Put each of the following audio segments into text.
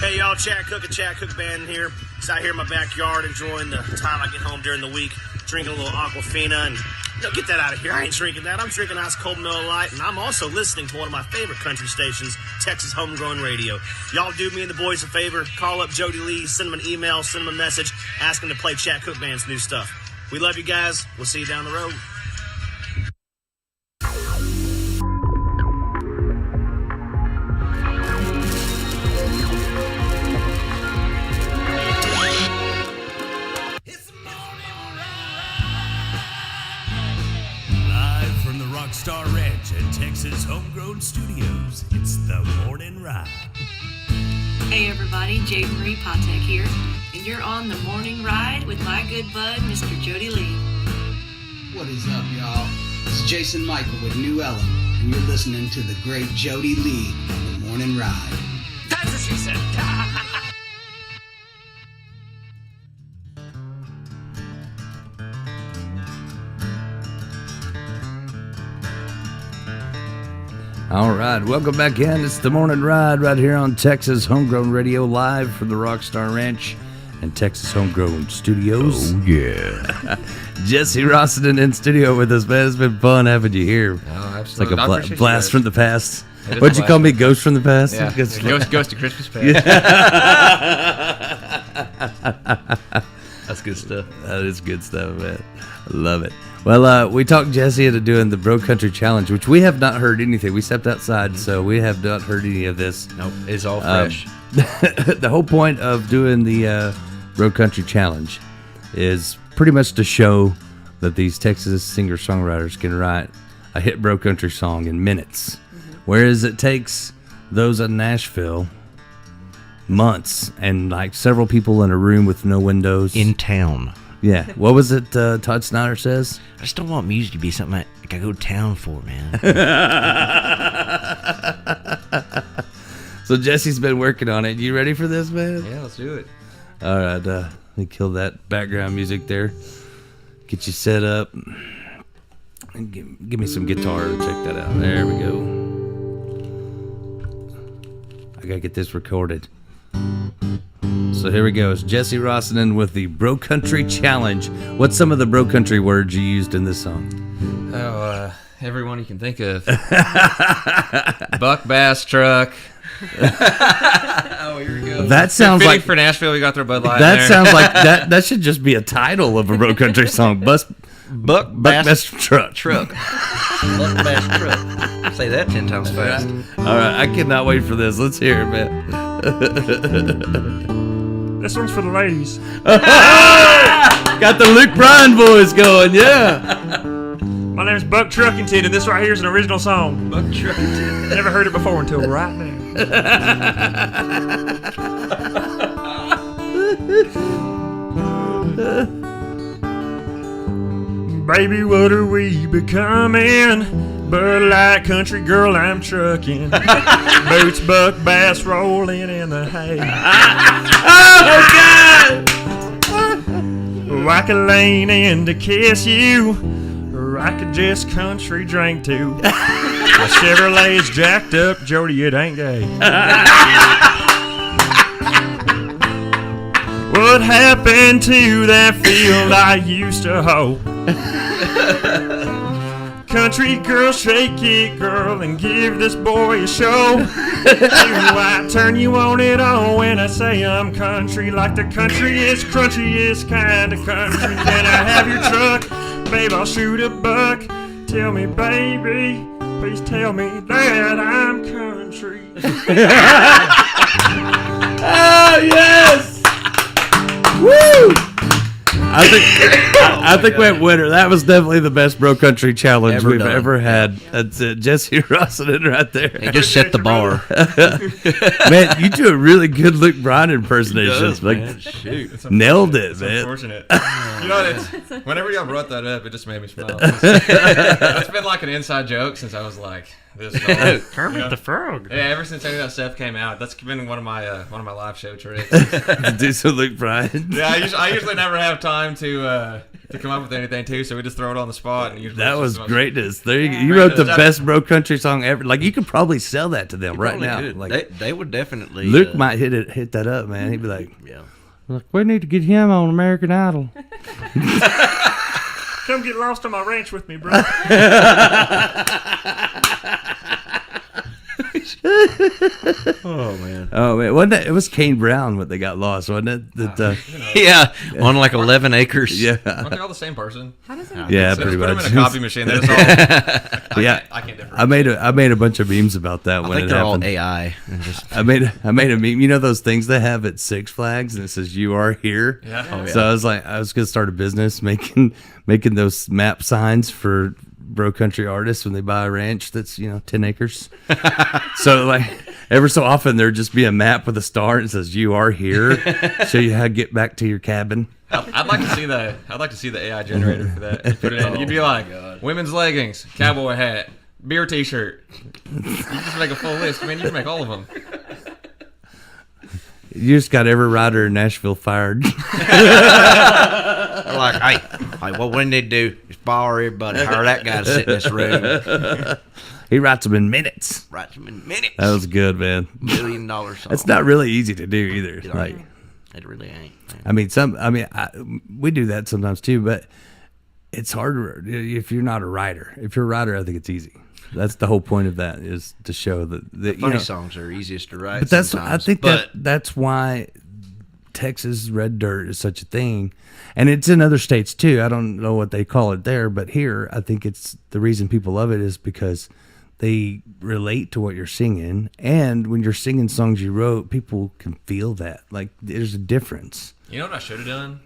Hey y'all, Chad Cook Band here. Just out here in my backyard enjoying the time I get home during the week, drinking a little Aquafina, and get that out of here. I ain't drinking that. I'm drinking ice cold Miller Lite, and I'm also listening to one of my favorite country stations, Texas Homegrown Radio. Y'all do me and the boys a favor, call up Jody Lee, send him an email, send him a message, ask him to play Chad Cook Band's new stuff. We love you guys. We'll see you down the road. Rockstar Ranch at Texas Homegrown Studios. It's the Morning Ride. Hey everybody, J. Marie Patek here, and you're on the Morning Ride with my good bud, Mr. Jody Lee. What is up, y'all? This is Jason Michael with New Ellen, and you're listening to the great Jody Lee on the Morning Ride. That's what she said. All right, welcome back in. It's the Morning Ride right here on Texas Homegrown Radio, live from the Rockstar Ranch and Texas Homegrown Studios. Oh, yeah. Jesse Rasane in studio with us, man. It's been fun having you here. Oh, absolutely. It's like a blast from the past. It What'd you call me, Ghost from the Past? Yeah, Ghost to Christmas Past. That's good stuff. That is good stuff, man. I love it. Well, we talked Jesse into doing the Bro Country Challenge, which we have not heard anything. We stepped outside, so we have not heard any of this. Nope, it's all fresh. The whole point of doing the Bro Country Challenge is pretty much to show that these Texas singer-songwriters can write a hit Bro Country song in minutes, whereas it takes those in Nashville months and like several people in a room with no windows. In town. Yeah. What was it Todd Snyder says? I just don't want music to be something I go to town for, man. So Jesse's been working on it. You ready for this, man? Yeah, let's do it. All right. Let me kill that background music there. Get you set up. And give me some guitar to check that out. There we go. I got to get this recorded. So here we go. It's Jesse Rasane with the Bro Country Challenge. What's some of the Bro Country words you used in this song? Oh, everyone you can think of. Buck Bass Truck. Oh, here we go. That sounds like for Nashville. We got their Bud Light. That sounds like that should just be a title of a Bro Country song. Buck Bass Truck. Buck Bass Truck. Say that 10 times fast. All right, I cannot wait for this. Let's hear it, man. This one's for the ladies. Got the Luke Bryan voice going, yeah. My name's Buck Truckington, and this right here is an original song. Buck Truckington. Never heard it before until right now. Baby, what are we becoming? Bud Light country girl, I'm trucking. Boots, buck, bass rolling in the hay. Oh, God! Oh, I could lean in to kiss you, or I could just country drink too. My Chevrolet's jacked up, Jody, it ain't gay. What happened to that field I used to hoe? Country girl, shake it, girl, and give this boy a show. Do I turn you on it on when I say I'm country? Like the countryest, crunchiest kind of country. Can I have your truck? Babe, I'll shoot a buck. Tell me, baby, please tell me that I'm country. Oh, yes! Woo! I think we went winner. That was definitely the best Bro Country Challenge we've ever had. That's it. Jesse Rasane right there. He just set the bar. Man, you do a really good Luke Bryan impersonation. Man. Shoot. Nailed it, it's man. Unfortunate. You whenever y'all brought that up, it just made me smile. It's been like an inside joke since I was like This is all- Kermit the Frog. yeah, ever since any of that stuff came out, that's been one of my live show tricks. Do some Luke Bryan. Yeah, I usually never have time to come up with anything too, so we just throw it on the spot. And usually That it's was just- greatness. There you wrote the best bro country song ever. Like you could probably sell that to them right Probably now. could. Like They would definitely. Luke might hit that up, man. He'd be like, Yeah. we need to get him on American Idol. Come get lost on my ranch with me, bro. Oh man. Oh man, wasn't that, it was Kane Brown what they got lost, wasn't it? That, Yeah, on like 11 acres. yeah, Aren't they all the same person? How does it? yeah, So pretty just put them much. in a copy machine. That's all. Yeah, I can't differ. I made a bunch of memes about that I when think it they're all happened. AI. And just, I made a meme. You know those things they have at Six Flags and it says "You are here." Yeah. Oh, yeah. So I was gonna start a business making those map signs for bro country artists when they buy a ranch that's 10 acres. So like every so often there'd just be a map with a star and it says "You are here," show you how to get back to your cabin. I'd like to see the AI generator for that. Put it in. You'd be like, women's leggings, cowboy hat, beer T-shirt. You just make a full list, man. You can make all of them. You just got every rider in Nashville fired. they're like, hey, what we need to do is fire everybody. Hire that guy to sit in this room. He writes them in minutes. Write them in minutes. That was good, man. $1 million song. It's not really easy to do either. Like, It really ain't. we do that sometimes too, but it's harder if you're not a writer. If you're a writer, I think it's easy. That's the whole point of that, is to show that Funny songs are easiest to write. But that's sometimes. I think But that's why Texas red dirt is such a thing, and it's in other states too. I don't know what they call it there, but here I think it's the reason people love it is because they relate to what you're singing, and when you're singing songs you wrote, people can feel that. Like there's a difference. You know what I should have done?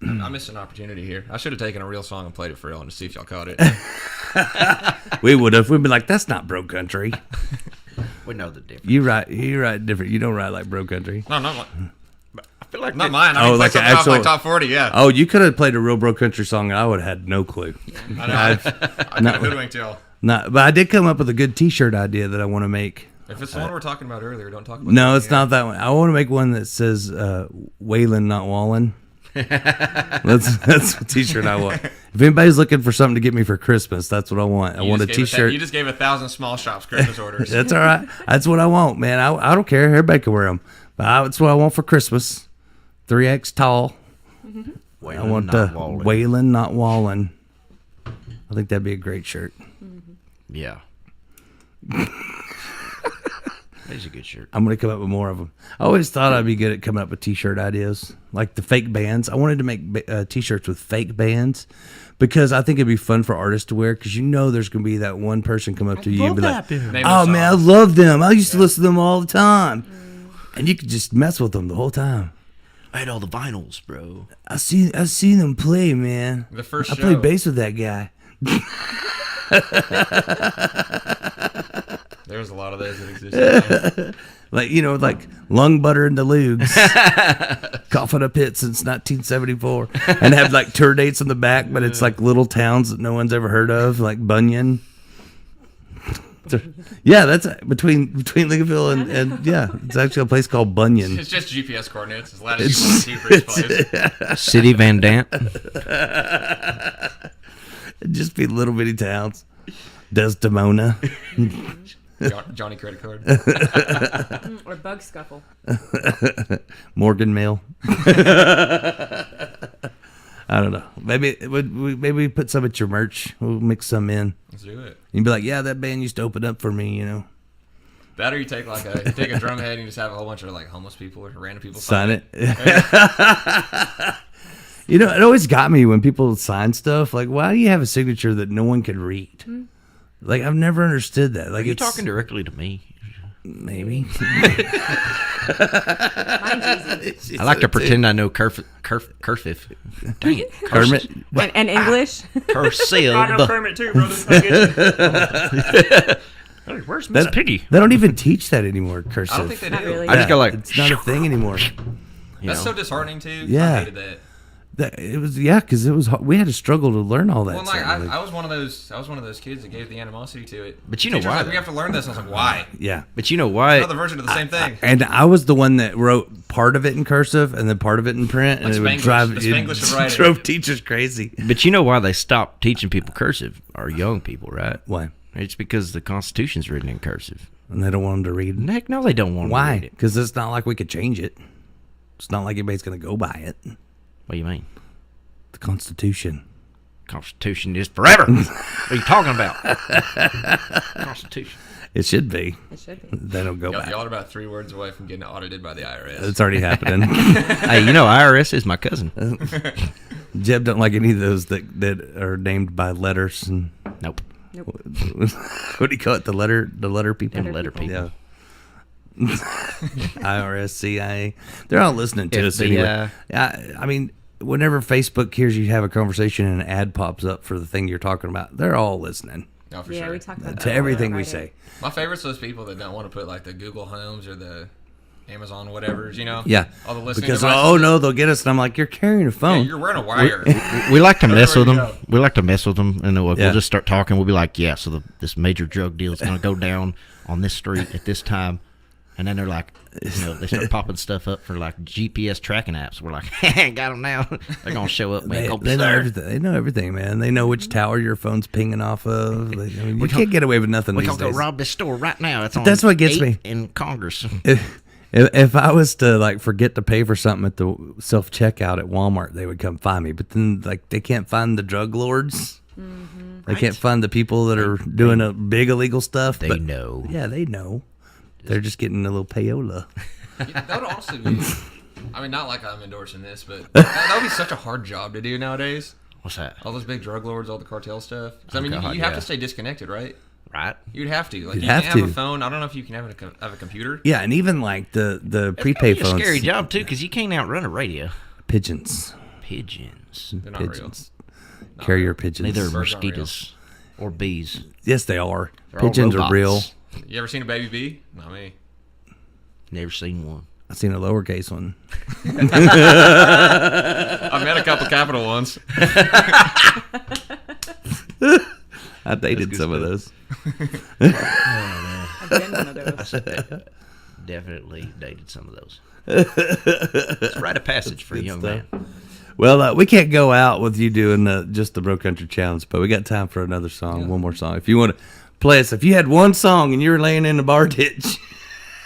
I missed an opportunity here. I should have taken a real song and played it for real and to see if y'all caught it. We would have. We'd be like, that's not bro country. we know the difference. You write different. You don't write like bro country. No, not I feel like not mine. I mean, like like an actual- top 40, yeah. Oh, you could have played a real bro country song, and I would have had no clue. I know. I kind of hoodwinked y'all. Not, but I did come up with a good T-shirt idea that I want to make. If it's the one we were talking about earlier, don't talk about No, that it's here. not that one. I want to make one that says "Waylon, not Wallin." That's a T-shirt I want. If anybody's looking for something to get me for Christmas, that's what I want. I You want a just gave T-shirt. You just gave 1,000 small shops Christmas orders. That's all right. That's what I want, man. I don't care. Everybody can wear them. But that's what I want for Christmas. 3X tall. I want the Waylon, not Wallin. I think that'd be a great shirt. Yeah. That's a good shirt. I'm going to come up with more of them. I always thought I'd be good at coming up with T-shirt ideas, like the fake bands. I wanted to make T-shirts with fake bands because I think it'd be fun for artists to wear because there's going to be that one person come up to you and be like, Name oh, the man, I song. love them. I used to listen to them all the time. And you could just mess with them the whole time. I had all the vinyls, bro. I seen them play, man. The first I show. played bass with that guy. There's a lot of those that exist. Like, like lung butter and the Lugs. Coughing up hit since 1974. And have like tour dates on the back, but it's like little towns that no one's ever heard of, like Bunyan. Yeah, that's between Lincolnville and yeah, it's actually a place called Bunyan. It's just GPS coordinates. It's latitude, longitude for each place. City Van Dant. It'd just be little bitty towns. Desdemona. Johnny credit card. Or Bug Scuffle. Morgan Mill. I don't know. Maybe we put some at your merch. We'll mix some in. Let's do it. You'd be like, yeah, that band used to open up for me, That or you take a drum head and you just have a whole bunch of like homeless people or random people Sign it. It always got me when people sign stuff. Like, why do you have a signature that no one can read? Like, I've never understood that. Like, Are you talking directly to me? Maybe. Mine's easy. I like to pretend I know cursive. Dang it. Kermit. And English. Cursive. I know Kermit too, brother. I get you. Hey, where's Miss Piggy? They don't even teach that anymore, cursive. I don't think they do. Not really. I just go like, it's not a thing anymore. That's so disheartening too. Yeah. I hated that. It was because it was we had to struggle to learn all that. Well, like I was one of those kids that gave the animosity to it. But you know Teachers why? Like, we have to learn this. And I was like, why? Yeah, but you know why? Another version of the same thing. And I was the one that wrote part of it in cursive and then part of it in print, and it would drove teachers crazy. But you know why they stopped teaching people cursive? Our young people, right? Why? It's because the Constitution's written in cursive, and they don't want them to read. Heck, no, they don't want them to read Why? it. Because it's not like we could change it. It's not like anybody's going to go by it. What do you mean? The Constitution. Constitution is forever. What are you talking about? Constitution. It should be. It should be. They don't go back. Y'all are about 3 words away from getting audited by the IRS. It's already happening. Hey, you know IRS is my cousin. Jeb don't like any of those that are named by letters. And Nope. what do you call it? The letter people. Letter people. Yeah. IRS, CIA. They're all listening to us anyway. I mean, whenever Facebook hears you have a conversation and an ad pops up for the thing you're talking about, they're all listening. Oh, for Yeah, sure. we talked about that to everything on we Friday. say. My favorite's those people that don't want to put like the Google Homes or the Amazon whatever's, you know? Yeah. All the listening Because, devices. oh no, they'll get us. And I'm like, you're carrying a Yeah, phone. you're wearing a wire. We like to mess with them. Everywhere you We like to mess with them, and we'll Yeah. just start talking. We'll be like, "Yeah, so this major drug deal is going to go down on this street at this time," and then they're like, they start popping stuff up for like GPS tracking apps. We're like, "Got them now." They're going to show up. Man, They know everything. They know everything, man. They know which tower your phone's pinging off of. You can't get away with nothing We're these going to go days. rob this store right now. It's on That's what gets 8 me. in Congress. If I was to like forget to pay for something at the self checkout at Walmart, they would come find me. But then like they can't find the drug lords. They can't find the people that are doing a big illegal stuff. They know. Yeah, they know. They're just getting a little payola. That would also be, I mean, not like I'm endorsing this, but that would be such a hard job to do nowadays. What's that? All those big drug lords, all the cartel stuff. 'Cause, I mean, God, you have yeah. to stay disconnected, right? Right. You'd have to. Like, You'd you have can have to. a phone. I don't know if you can have a computer. Yeah, and even like the prepaid It's a phones. scary job too, because you can't outrun a radio. Pigeons. Pigeons. They're not real. Pigeons. Carrier pigeons. Neither are Birds aren't real. mosquitoes or bees. Yes, they are. They're all Pigeons are robots. real. You ever seen a baby bee? Not me. Never seen one. I've seen a lowercase one. I've met a couple capital ones. I dated some of those. I've been one of those. Definitely dated some of those. It's a rite of passage for a young man. Well, we can't go out with you doing just the Bro Country Challenge, but we got time for another song, one more song. If you want to play us, if you had one song and you were laying in the bar ditch,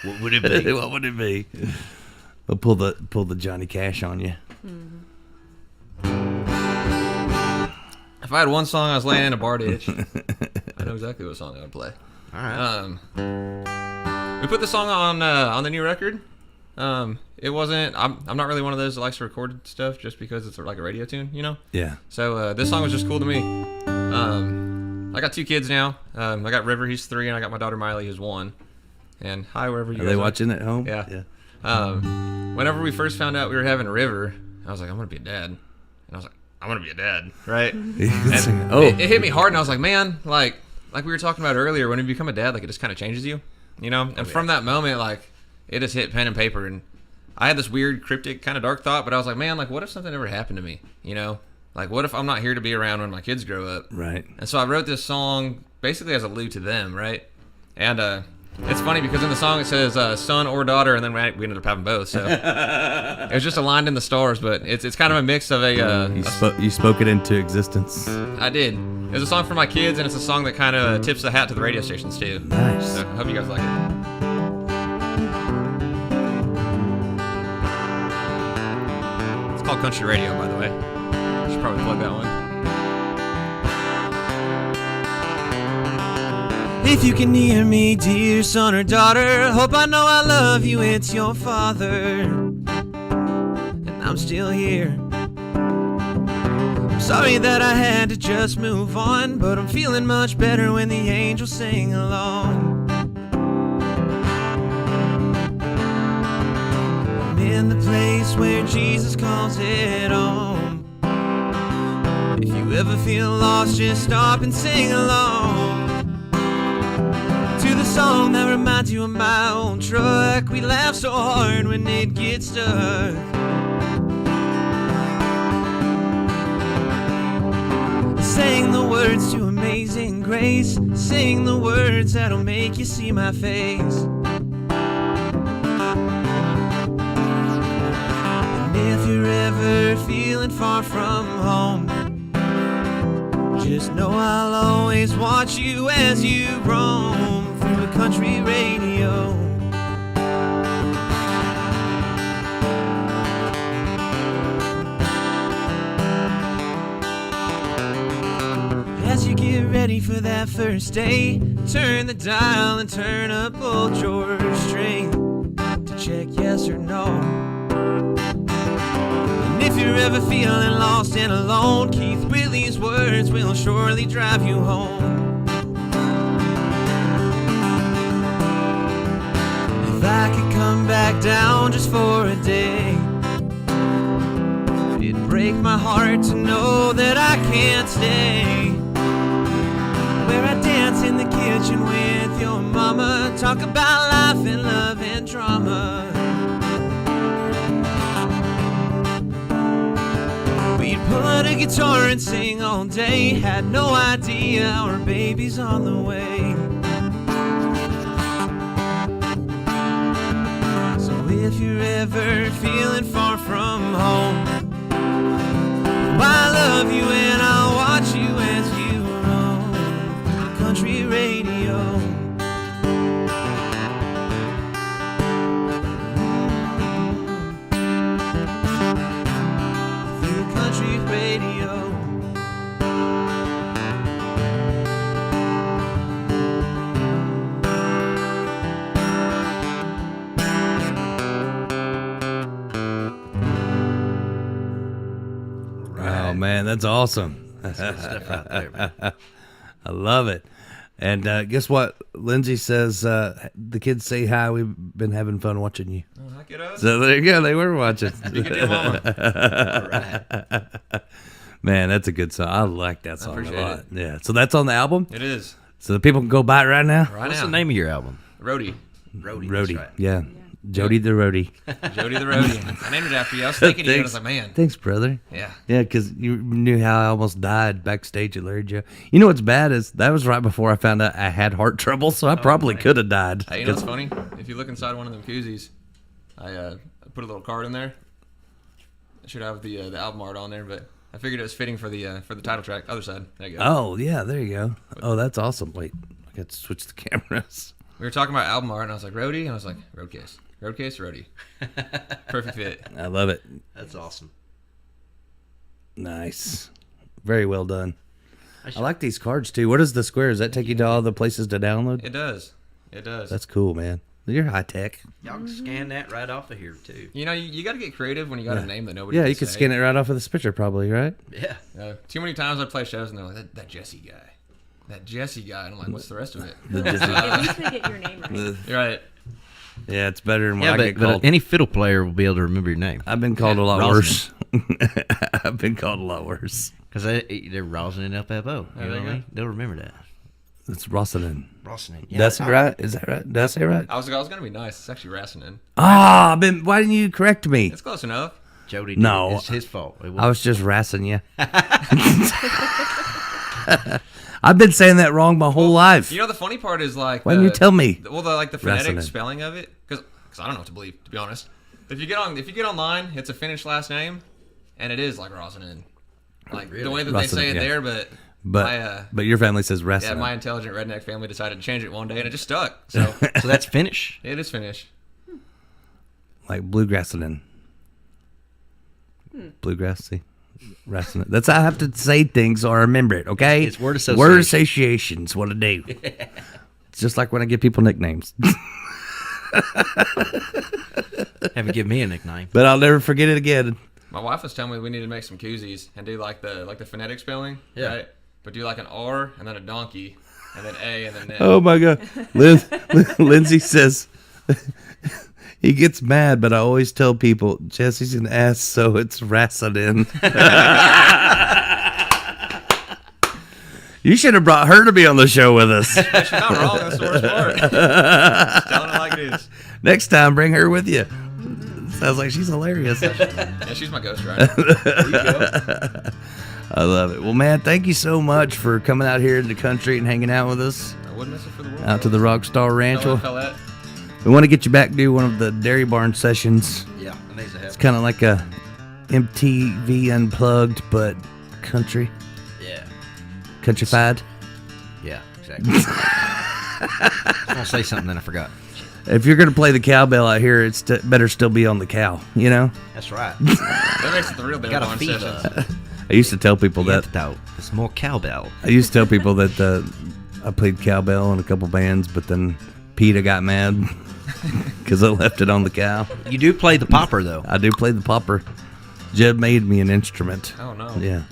What would it be? what would it be? We'll pull the Johnny Cash on you. If I had one song I was laying in a bar ditch, I know exactly what song I would play. All right. We put the song on the new record. It wasn't. I'm not really one of those that likes to record stuff just because it's like a radio tune, you know. Yeah. So this song was just cool to me. I got 2 kids now. I got River, he's 3, and I got my daughter Miley, who's 1. And hi, wherever you Are guys they watching at home? Yeah. Whenever we first found out we were having a River, I was like, I'm gonna be a dad. And I was like, I'm gonna be a dad, right? And Oh. it hit me hard, and I was like, man, like we were talking about earlier, when you become a dad, like it just kind of changes you, you know. And from that moment, like it just hit pen and paper, and I had this weird, cryptic, kind of dark thought, but I was like, man, like what if something ever happened to me, you know? Like what if I'm not here to be around when my kids grow up? Right. And so I wrote this song basically as a allude to them, right? And it's funny because in the song it says son or daughter, and then we ended up having both. So it was just aligned in the stars, but it's kind of a mix of You spoke it into existence. I did. It's a song for my kids, and it's a song that kind of tips the hat to the radio stations too. Nice. So I hope you guys like it. It's called Country Radio, by the way. I should probably plug that one. If you can hear me, dear son or daughter, hope I know I love you, it's your father. And I'm still here. I'm sorry that I had to just move on, but I'm feeling much better when the angels sing along. I'm in the place where Jesus calls it home. If you ever feel lost, just stop and sing along to the song that reminds you of my old truck. We laugh so hard when it gets stuck. Sing the words to Amazing Grace. Sing the words that'll make you see my face. And if you're ever feeling far from home, just know I'll always watch you as you roam through the country radio. As you get ready for that first day, turn the dial and turn up old George Strait to check yes or no. And if you're ever feeling lost and alone, Keith Whitley's words will surely drive you home. If I could come back down just for a day, it'd break my heart to know that I can't stay. Where I dance in the kitchen with your mama, talk about life and love and drama. We'd pull out a guitar and sing all day, had no idea our baby's on the way. So if you're ever feeling far from home, I love you and I'll watch you as you roam country radio. Through country radio. Oh man, that's awesome. That's good stuff right there, man. I love it. And guess what? Lindsay says the kids say hi. We've been having fun watching you. Oh, heck it is. So there you go. They were watching. You can do mama. All right. Man, that's a good song. I like that song a appreciate lot. it. Yeah. So that's on the album. It is. So the people can go buy it right now. Right What's now. the name of your album? Roadie. Roadie. Roadie. That's right. Yeah. Jody the Roadie. Jody the Roadie. I named it after you. I was thinking you, and I was like, man. Thanks, brother. Yeah. Yeah, because you knew how I almost died backstage at Larry Joe. You know what's bad is that was right before I found out I had heart trouble, so I probably could have died. Hey, you know what's funny? If you look inside one of them koozies, I put a little card in there. I should have the album art on there, but I figured it was fitting for the title track. Other side. There you go. Oh, yeah, there you go. Oh, that's awesome. Wait, I got to switch the cameras. We were talking about album art, and I was like, Roadie? And I was like, Roadcase. Roadcase, Roadie. Perfect fit. I love it. That's awesome. Nice. Very well done. I like these cards, too. What is the square? Does that take you to all the places to download? It does. It does. That's cool, man. You're high tech. Y'all can scan that right off of here, too. You know, you got to get creative when you got a name that nobody Yeah, can you could say. scan it right off of this picture, probably, right? Yeah. Too many times I play shows, and they're like, that Jesse guy. That Jesse guy. And I'm like, what's the rest of it? At least they get your name right. You're right. Yeah, it's better than what Yeah, I get but called. any fiddle player will be able to remember your name. I've been called a lot Rasane. worse. I've been called a lot worse. Because they're Rosin and FFO. You know what I mean? They'll remember that. It's Rasane. Rasane. Yeah. That's right. Is that right? Did I say it right? I was gonna be nice. It's actually Rasane. Ah, why didn't you correct me? It's close enough. Jody did. No. It's his fault. I was just rassing you. I've been saying that wrong my whole life. You know, the funny part is like. Why didn't you tell me? Well, the phonetic Rasane. spelling of it, because I don't know what to believe, to be honest. If you get online, it's a Finnish last name, and it is like Rasane. Like the way that they say Rasane, it yeah. there, but But your family says Rasane. yeah, my intelligent redneck family decided to change it one day, and it just stuck. So So that's Finnish. it is Finnish. Like bluegrassing. Bluegrass, see? Rasane. That's how I have to say things so I remember it, okay? It's word association. Word association's what I do. It's just like when I give people nicknames. Haven't given me a nickname. But I'll never forget it again. My wife was telling me we need to make some koozies and do like the phonetic spelling, Yeah. right? But do like an R and then a donkey and then A and then N. Oh my God. Lindsay says he gets mad, but I always tell people Jesse's an ass, so it's Rasane. You should have brought her to be on the show with us. She's not wrong. That's the worst part. Just telling it like it is. Next time, bring her with you. Sounds like she's hilarious. Yeah, she's my ghostwriter. I love it. Well, man, thank you so much for coming out here in the country and hanging out with us. I wouldn't miss it for the world. Out to the Rockstar Rancho. Fell We want to get you back to do one of the Dairy Barn sessions. Yeah, it needs to happen. It's kind of like a MTV Unplugged, but country. Yeah. Countrified. Yeah, exactly. I was going to say something, then I forgot. If you're going to play the cowbell out here, it's better still be on the cow, you know? That's right. That makes it the real Got a Barn fever. sessions. I used to tell people that. It's more cowbell. I used to tell people that I played cowbell in a couple bands, but then PETA got mad because I left it on the cow. You do play the popper, though. I do play the popper. Jeb made me an instrument. Oh, no. Yeah.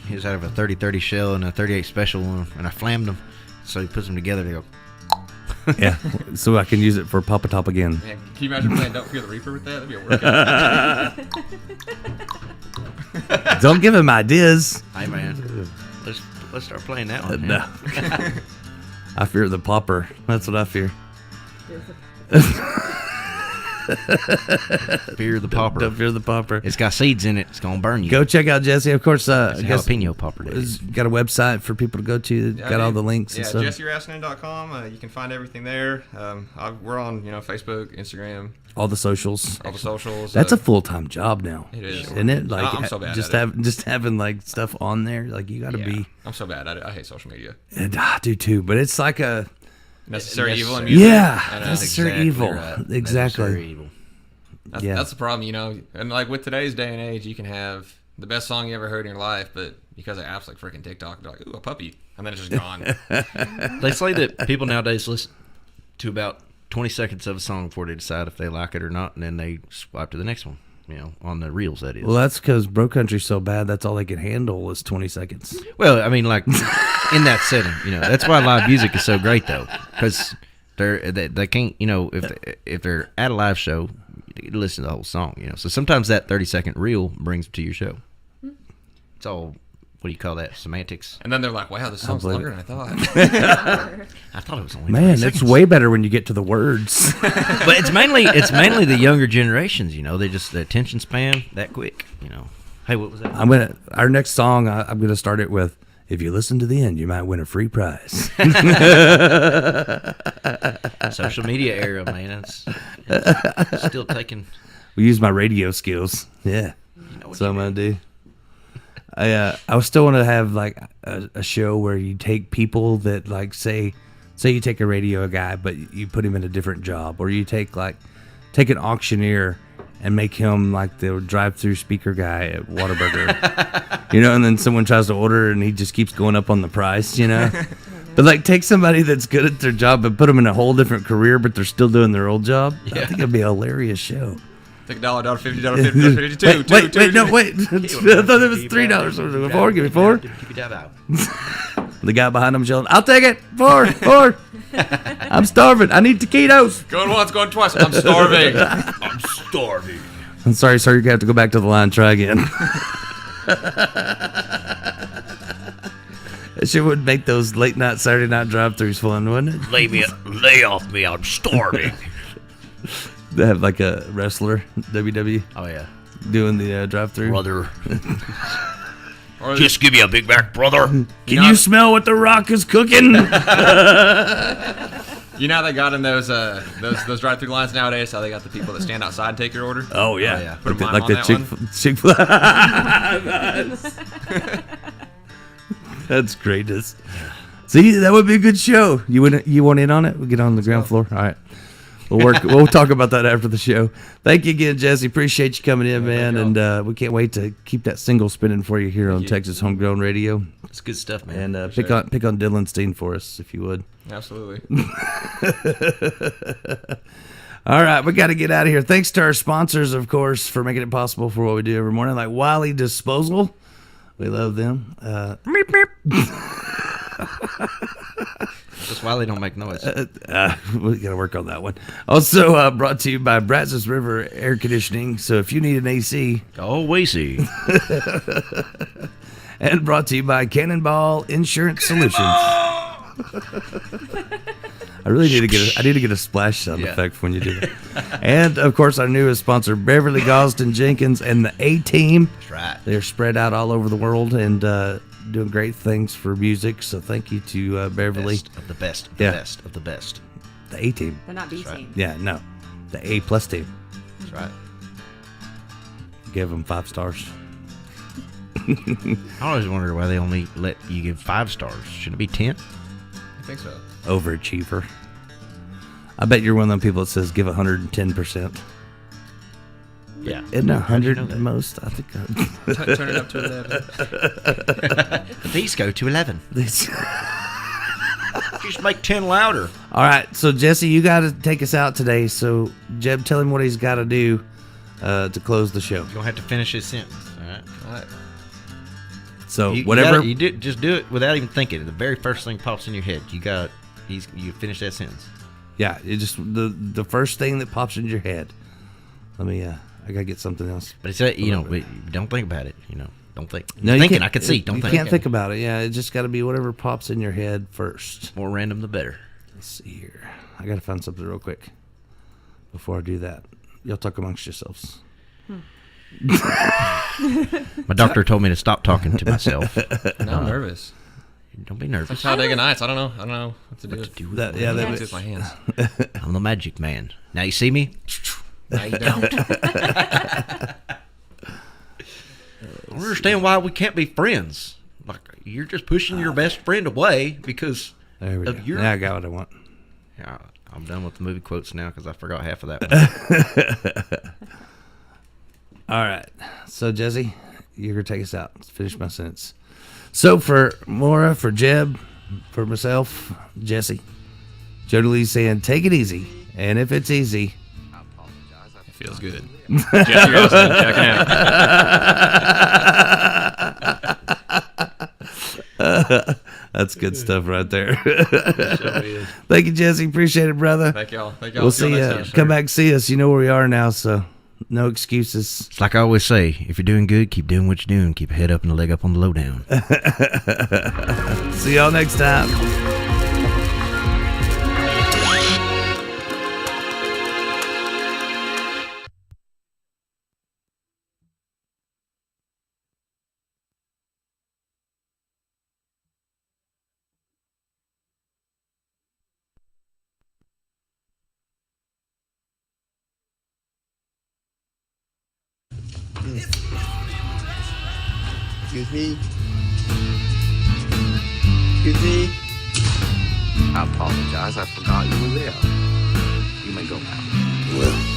He was out of a 30-30 shell and a 38 special one, and I flammed them. So he puts them together to go. Yeah, so I can use it for Papa Top again. Man, can you imagine playing Don't Fear the Reaper with that? That'd be a workout. Don't give him ideas. Hey, man. Let's start playing that one. No. I fear the popper. That's what I fear. Fear the popper. Don't fear the popper. It's got seeds in it. It's going to burn you. Go check out Jesse. Of course, It's a jalapeno popper. Got a website for people to go to. Got all the links and stuff. JesseRasane.com. You can find everything there. We're on Facebook, Instagram. All the socials. All the socials. That's a full-time job now. It is. Isn't it? Like, I'm so bad at it. just having like stuff on there. Like, you got to be. I'm so bad at it. I hate social media. And I do too, but it's like a necessary evil in music. Yeah, And, necessary exactly evil. right. Exactly. Necessary evil. That's the problem, And like with today's day and age, you can have the best song you ever heard in your life, but because of apps like freaking TikTok, they're like, ooh, a puppy, and then it's just gone. They say that people nowadays listen to about 20 seconds of a song before they decide if they like it or not, and then they swipe to the next one. On the reels, that is. Well, that's because Bro Country's so bad. That's all they can handle is 20 seconds. Well, I mean, like in that setting, that's why live music is so great, though, because they can't, if they're at a live show, you listen to the whole song, So sometimes that 30-second reel brings them to your show. It's all, what do you call that? Semantics. And then they're like, wow, this song's longer than I thought. I thought it was only 30 Man, seconds. it's way better when you get to the words. But it's mainly the younger generations, They just, the attention span that quick, Hey, what was that? Our next song, I'm gonna start it with, if you listen to the end, you might win a free prize. Social media era, man. It's still taking. We use my radio skills. Yeah. That's what I'm gonna do. I still want to have like a show where you take people that like say you take a radio guy, but you put him in a different job, or you take an auctioneer and make him like the drive-through speaker guy at Whataburger, and then someone tries to order and he just keeps going up on the price, But like take somebody that's good at their job and put them in a whole different career, but they're still doing their old job. Yeah. I think it'd be a hilarious show. Take $1, $50, $50, $52. Wait. I thought it was $3. Four, give me four. The guy behind him yelling, "I'll take it. Four. I'm starving. I need taquitos." Going once, going twice. I'm starving. I'm starving. I'm sorry, sir. You're going to have to go back to the line. Try again. It sure would make those late night Saturday night drive-thrus fun, wouldn't it? Lay off me. I'm starving. They have like a wrestler, WWE. Oh, yeah. Doing the drive-thru. Brother. Just give me a Big Mac, brother. Can you smell what The Rock is cooking? How they got in those drive-through lines nowadays? How they got the people that stand outside and take your order? Oh, yeah. Put a mime like on the that Chick-fil-A. That's greatest. See, that would be a good show. You want in on it? We'll get on the ground floor. All right. We'll talk about that after the show. Thank you again, Jesse. Appreciate you coming in, man. And we can't wait to keep that single spinning for you here on Texas Homegrown Radio. It's good stuff, man. And pick on Dylan Steen for us, if you would. Absolutely. All right, we got to get out of here. Thanks to our sponsors, of course, for making it possible for what we do every morning, like Wiley Disposal. We love them. Meep, meep. That's why they don't make noise. We got to work on that one. Also brought to you by Brazos River Air Conditioning. So if you need an AC, we see. And brought to you by Cannonball Insurance Solutions. I really need to get a splash sound effect when you do that. And of course, our newest sponsor, Beverly Gosden Jenkins and the A-Team. That's right. They're spread out all over the world and doing great things for music. So thank you to Beverly. Best of the best of the best of the best. The A-Team. They're not B That's team. right. Yeah, no. The A+ team. That's right. Give them 5 stars. I always wonder why they only let you give 5 stars. Should it be 10? I think so. Overachiever. I bet you're one of them people that says give 110%. Yeah. Isn't 100 know that? the most? I think. Turn it up to 11. These go to 11. Just make 10 louder. All right, so Jesse, you got to take us out today. So Jeb, tell him what he's got to do to close the show. You're going to have to finish his sentence. All right. So whatever. Just do it without even thinking. The very first thing pops in your head. You finish that sentence. Yeah, it just the first thing that pops into your head. Let me. I gotta get something else. But it's don't think about it. Don't think. No, you thinking. can't- I can see. Don't you think. can't think about it. Yeah, it just got to be whatever pops in your head first. More random, the better. Let's see here. I gotta find something real quick before I do that. Y'all talk amongst yourselves. My doctor told me to stop talking to myself. Now I'm nervous. Don't be nervous. Like Talladega Nights. I don't know what to do. That, yeah, that with my hands. I'm the magic man. Now you see me? Now you don't. I don't understand why we can't be friends. Like you're just pushing your best friend away because There we go. of your. Yeah, I got what I want. Yeah, I'm done with the movie quotes now because I forgot half of that one. All right. So, Jesse, you're going to take us out. Let's finish my sentence. So, for Maura, for Jeb, for myself, Jesse, Jody Lee saying, take it easy. And if it's easy, It feels good. Jesse Rasane, checking out. that's good stuff right there. Thank you, Jesse. Appreciate it, brother. Thank y'all. We'll see you. Come back and see us. You know where we are now, so no excuses. It's like I always say, if you're doing good, keep doing what you're doing. Keep a head up and a leg up on the lowdown. See y'all next time. Excuse me? Excuse me? I apologize. I forgot you were there. You may go now. Well,